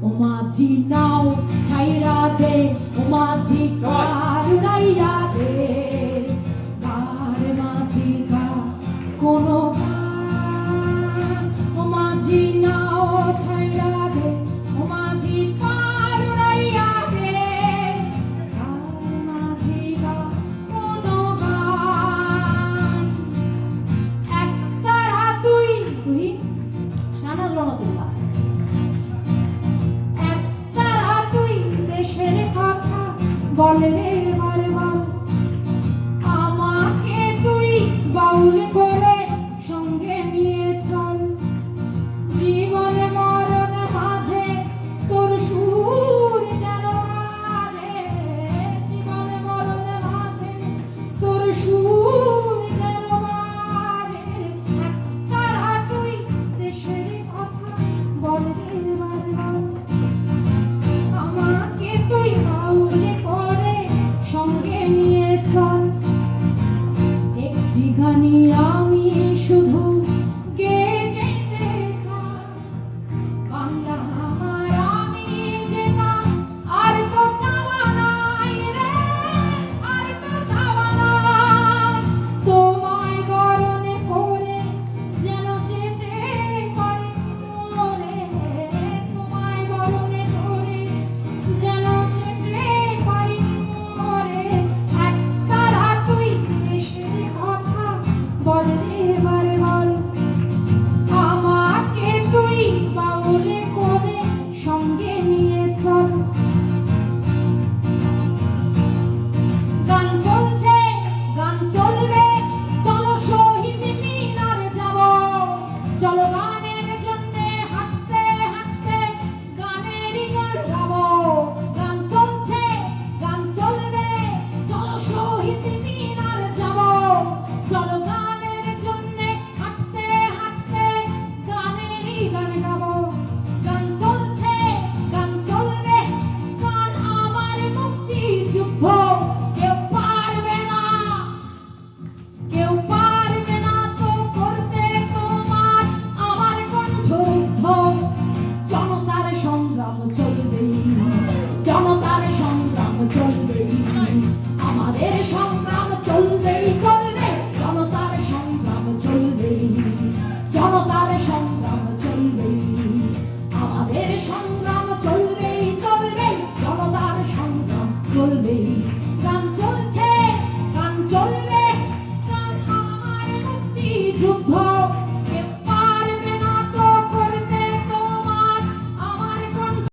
ও মাঝি নাও ছাইরা দে, ও মাঝি কার উড়াইয়া দে, কার মাঝি কার কোনো গান। ও মাঝি নাও ছাইরা দে, ও মাঝি কার উড়াইয়া দে, কার মাঝি কার কোনো গান। এক তারা তুই তুই শাহনাজ রহমাতুল্লাহ। এক তারা তুই দেশের কথা বলে রে